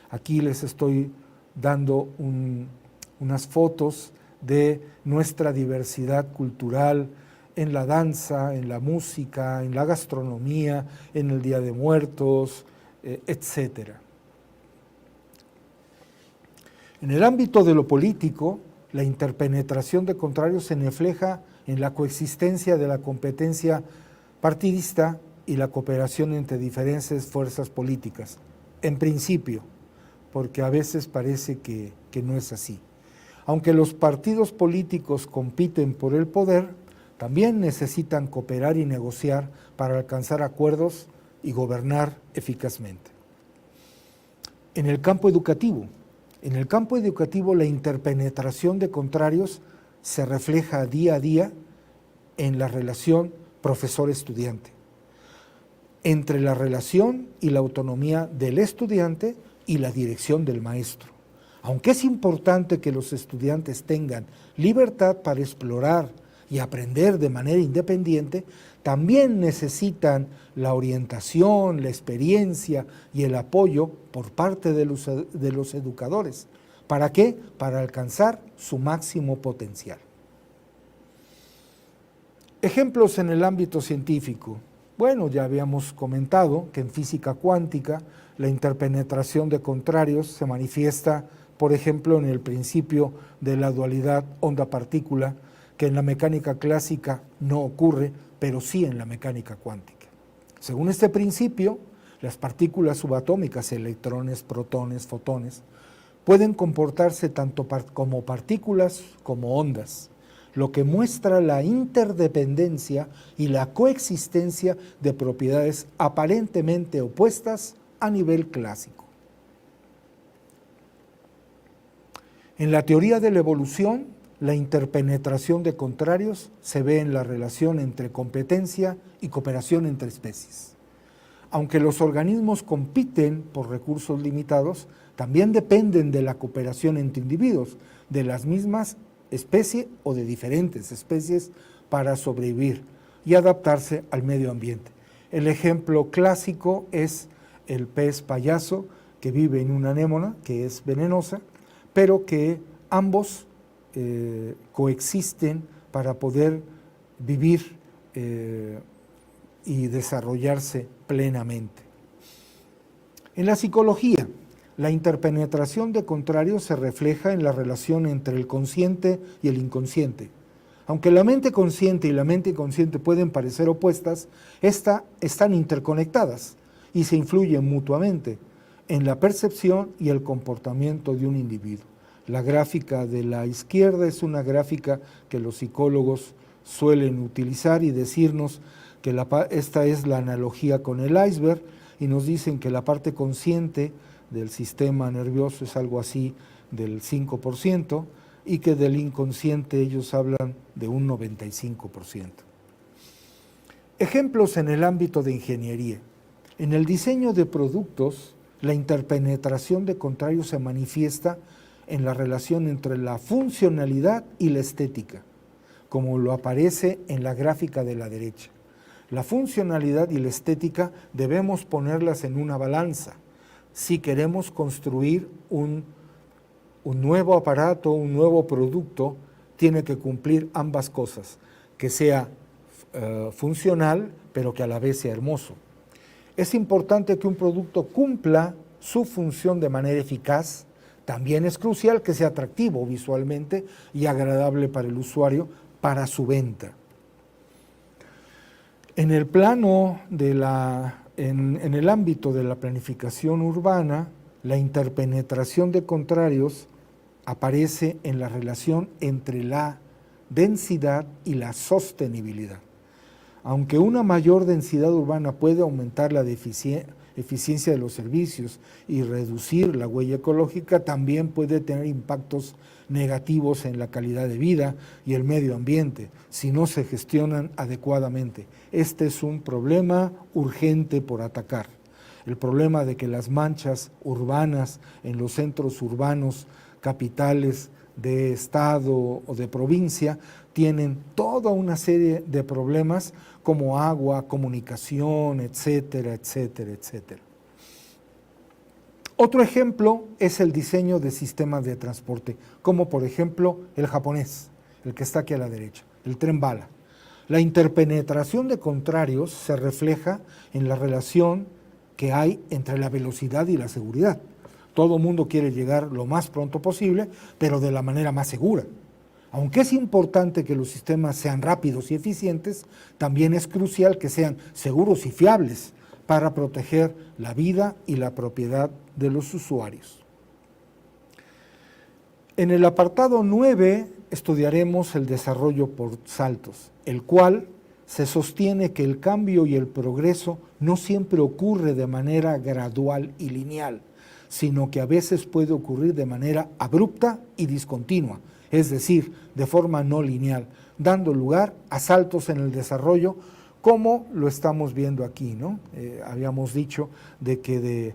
Aquí les estoy dando unas fotos de nuestra diversidad cultural en la danza, en la música, en la gastronomía, en el Día de Muertos, etcétera. En el ámbito de lo político, la interpenetración de contrarios se refleja en la coexistencia de la competencia partidista y la cooperación entre diferentes fuerzas políticas. En principio, porque a veces parece que no es así. Aunque los partidos políticos compiten por el poder, también necesitan cooperar y negociar para alcanzar acuerdos y gobernar eficazmente. En el campo educativo, la interpenetración de contrarios se refleja día a día en la relación profesor-estudiante, entre la relación y la autonomía del estudiante y la dirección del maestro. Aunque es importante que los estudiantes tengan libertad para explorar y aprender de manera independiente, también necesitan la orientación, la experiencia y el apoyo por parte de los educadores. ¿Para qué? Para alcanzar su máximo potencial. Ejemplos en el ámbito científico. Bueno, ya habíamos comentado que en física cuántica la interpenetración de contrarios se manifiesta, por ejemplo, en el principio de la dualidad onda-partícula, que en la mecánica clásica no ocurre, pero sí en la mecánica cuántica. Según este principio, las partículas subatómicas, electrones, protones, fotones, pueden comportarse tanto como partículas como ondas, lo que muestra la interdependencia y la coexistencia de propiedades aparentemente opuestas a nivel clásico. En la teoría de la evolución, la interpenetración de contrarios se ve en la relación entre competencia y cooperación entre especies. Aunque los organismos compiten por recursos limitados, también dependen de la cooperación entre individuos de las mismas especies o de diferentes especies para sobrevivir y adaptarse al medio ambiente. El ejemplo clásico es el pez payaso que vive en una anémona que es venenosa, pero que ambos coexisten para poder vivir y desarrollarse plenamente. En la psicología, la interpenetración de contrarios se refleja en la relación entre el consciente y el inconsciente. Aunque la mente consciente y la mente inconsciente pueden parecer opuestas, están interconectadas y se influyen mutuamente en la percepción y el comportamiento de un individuo. La gráfica de la izquierda es una gráfica que los psicólogos suelen utilizar y decirnos que esta es la analogía con el iceberg, y nos dicen que la parte consciente del sistema nervioso es algo así del 5% y que del inconsciente ellos hablan de un 95%. Ejemplos en el ámbito de ingeniería. En el diseño de productos, la interpenetración de contrarios se manifiesta en la relación entre la funcionalidad y la estética, como lo aparece en la gráfica de la derecha. La funcionalidad y la estética debemos ponerlas en una balanza. Si queremos construir un nuevo aparato, un nuevo producto, tiene que cumplir ambas cosas, que sea funcional, pero que a la vez sea hermoso. Es importante que un producto cumpla su función de manera eficaz. También es crucial que sea atractivo visualmente y agradable para el usuario para su venta. En el plano en el ámbito de la planificación urbana, la interpenetración de contrarios aparece en la relación entre la densidad y la sostenibilidad. Aunque una mayor densidad urbana puede aumentar la eficiencia de los servicios y reducir la huella ecológica, también puede tener impactos negativos en la calidad de vida y el medio ambiente si no se gestionan adecuadamente. Este es un problema urgente por atacar. El problema de que las manchas urbanas en los centros urbanos, capitales de estado o de provincia, tienen toda una serie de problemas como agua, comunicación, etcétera, etcétera, etcétera. Otro ejemplo es el diseño de sistemas de transporte, como por ejemplo el japonés, el que está aquí a la derecha, el tren bala. La interpenetración de contrarios se refleja en la relación que hay entre la velocidad y la seguridad. Todo el mundo quiere llegar lo más pronto posible, pero de la manera más segura. Aunque es importante que los sistemas sean rápidos y eficientes, también es crucial que sean seguros y fiables para proteger la vida y la propiedad de los usuarios. En el apartado 9 estudiaremos el desarrollo por saltos, el cual se sostiene que el cambio y el progreso no siempre ocurre de manera gradual y lineal, sino que a veces puede ocurrir de manera abrupta y discontinua, es decir, de forma no lineal, dando lugar a saltos en el desarrollo, como lo estamos viendo aquí, ¿no? Habíamos dicho de que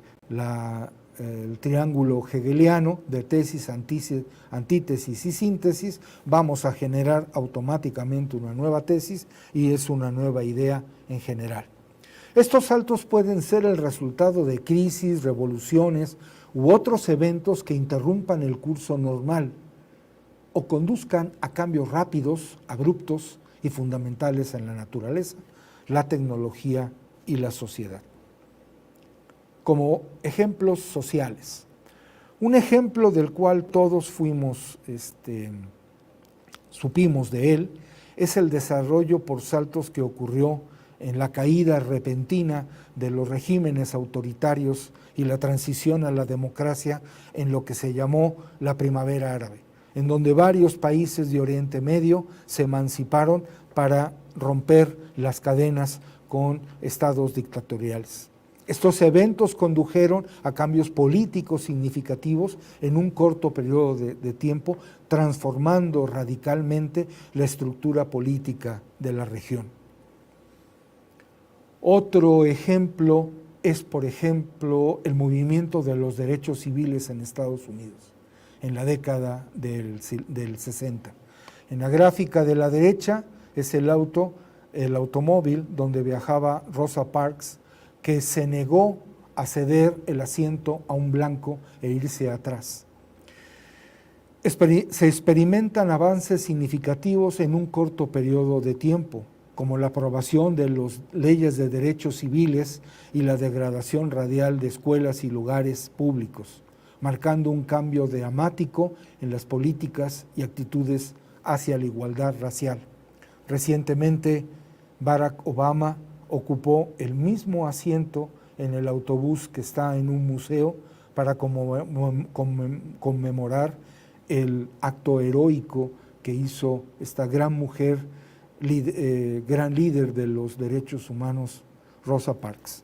el triángulo hegeliano de tesis, antítesis y síntesis, vamos a generar automáticamente una nueva tesis y es una nueva idea en general. Estos saltos pueden ser el resultado de crisis, revoluciones u otros eventos que interrumpan el curso normal o conduzcan a cambios rápidos, abruptos y fundamentales en la naturaleza, la tecnología y la sociedad. Como ejemplos sociales. Un ejemplo del cual todos supimos de él, es el desarrollo por saltos que ocurrió en la caída repentina de los regímenes autoritarios y la transición a la democracia en lo que se llamó la Primavera Árabe, en donde varios países de Oriente Medio se emanciparon para romper las cadenas con estados dictatoriales. Estos eventos condujeron a cambios políticos significativos en un corto periodo de tiempo, transformando radicalmente la estructura política de la región. Otro ejemplo es, por ejemplo, el movimiento de los derechos civiles en Estados Unidos, en la década del 60. En la gráfica de la derecha es el automóvil donde viajaba Rosa Parks, que se negó a ceder el asiento a un blanco e irse atrás. Se experimentan avances significativos en un corto periodo de tiempo, como la aprobación de las leyes de derechos civiles y la degradación radial de escuelas y lugares públicos, marcando un cambio dramático en las políticas y actitudes hacia la igualdad racial. Recientemente, Barack Obama ocupó el mismo asiento en el autobús que está en un museo para conmemorar el acto heroico que hizo esta gran mujer, gran líder de los derechos humanos, Rosa Parks.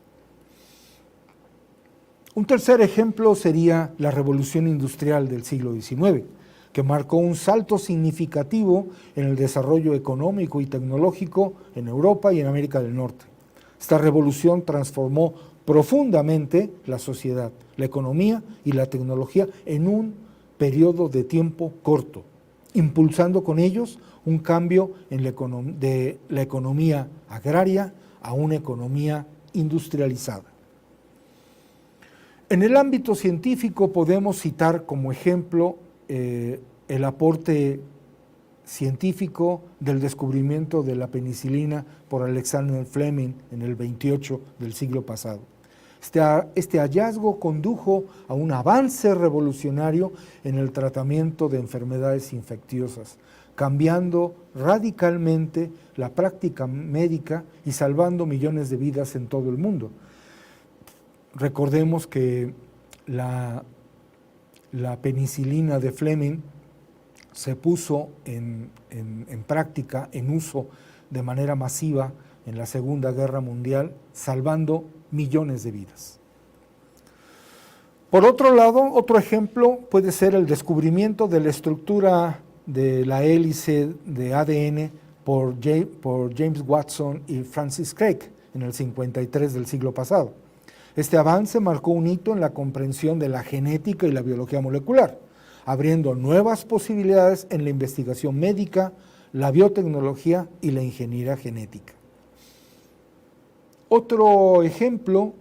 Un tercer ejemplo sería la Revolución Industrial del siglo XIX, que marcó un salto significativo en el desarrollo económico y tecnológico en Europa y en América del Norte. Esta revolución transformó profundamente la sociedad, la economía y la tecnología en un periodo de tiempo corto, impulsando con ellos un cambio de la economía agraria a una economía industrializada. En el ámbito científico podemos citar como ejemplo el aporte científico del descubrimiento de la penicilina por Alexander Fleming en el 28 del siglo pasado. Este hallazgo condujo a un avance revolucionario en el tratamiento de enfermedades infecciosas, cambiando radicalmente la práctica médica y salvando millones de vidas en todo el mundo. Recordemos que la penicilina de Fleming se puso en práctica, en uso de manera masiva en la Segunda Guerra Mundial, salvando millones de vidas. Por otro lado, otro ejemplo puede ser el descubrimiento de la estructura de la hélice de ADN por James Watson y Francis Crick en el 53 del siglo pasado. Este avance marcó un hito en la comprensión de la genética y la biología molecular, abriendo nuevas posibilidades en la investigación médica, la biotecnología y la ingeniería genética. Otro ejemplo,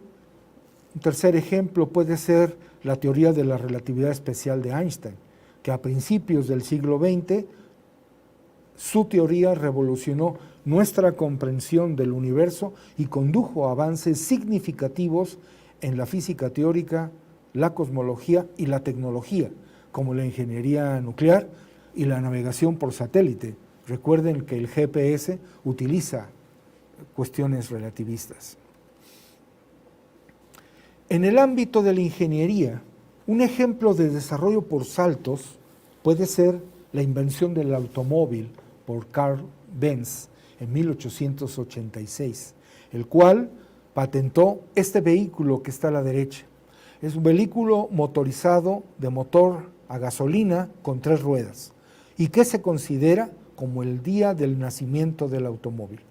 un tercer ejemplo puede ser la teoría de la relatividad especial de Einstein, que a principios del siglo XX su teoría revolucionó nuestra comprensión del universo y condujo a avances significativos en la física teórica, la cosmología y la tecnología, como la ingeniería nuclear y la navegación por satélite. Recuerden que el GPS utiliza cuestiones relativistas. En el ámbito de la ingeniería, un ejemplo de desarrollo por saltos puede ser la invención del automóvil por Carl Benz en 1886, el cual patentó este vehículo que está a la derecha. Es un vehículo motorizado de motor a gasolina con 3 ruedas y que se considera como el día del nacimiento del automóvil.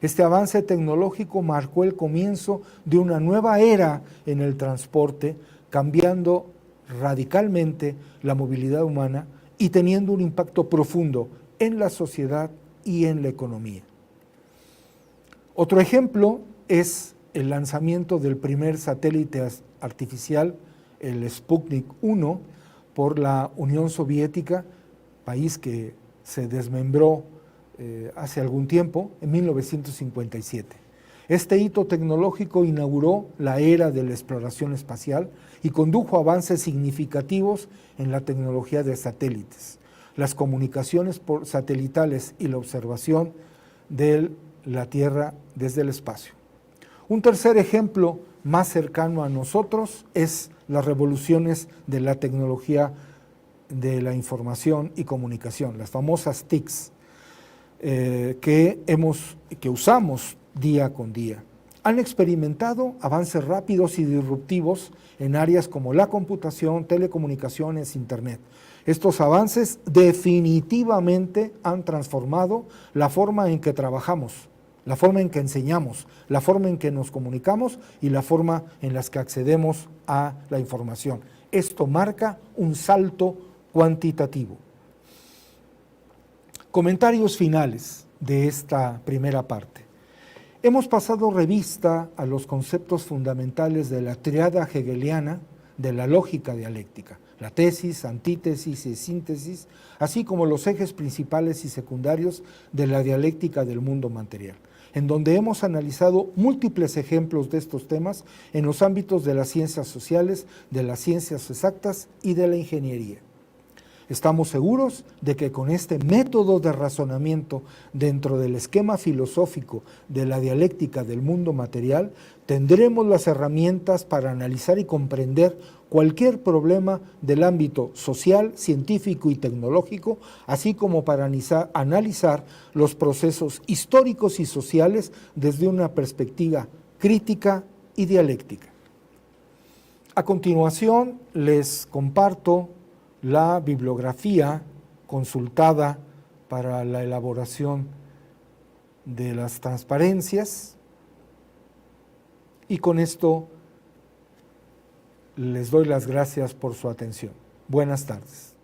Este avance tecnológico marcó el comienzo de una nueva era en el transporte, cambiando radicalmente la movilidad humana y teniendo un impacto profundo en la sociedad y en la economía. Otro ejemplo es el lanzamiento del primer satélite artificial, el Sputnik 1, por la Unión Soviética, país que se desmembró hace algún tiempo, en 1957. Este hito tecnológico inauguró la era de la exploración espacial y condujo a avances significativos en la tecnología de satélites, las comunicaciones satelitales y la observación de la Tierra desde el espacio. Un tercer ejemplo más cercano a nosotros es las revoluciones de la tecnología de la información y comunicación, las famosas TICs, que usamos día con día. Han experimentado avances rápidos y disruptivos en áreas como la computación, telecomunicaciones, Internet. Estos avances definitivamente han transformado la forma en que trabajamos, la forma en que enseñamos, la forma en que nos comunicamos y la forma en la que accedemos a la información. Esto marca un salto cuantitativo. Comentarios finales de esta primera parte. Hemos pasado revista a los conceptos fundamentales de la triada hegeliana de la lógica dialéctica, la tesis, antítesis y síntesis, así como los ejes principales y secundarios de la dialéctica del mundo material, en donde hemos analizado múltiples ejemplos de estos temas en los ámbitos de las ciencias sociales, de las ciencias exactas y de la ingeniería. Estamos seguros de que con este método de razonamiento dentro del esquema filosófico de la dialéctica del mundo material, tendremos las herramientas para analizar y comprender cualquier problema del ámbito social, científico y tecnológico, así como para analizar los procesos históricos y sociales desde una perspectiva crítica y dialéctica. A continuación, les comparto la bibliografía consultada para la elaboración de las transparencias, y con esto les doy las gracias por su atención. Buenas tardes.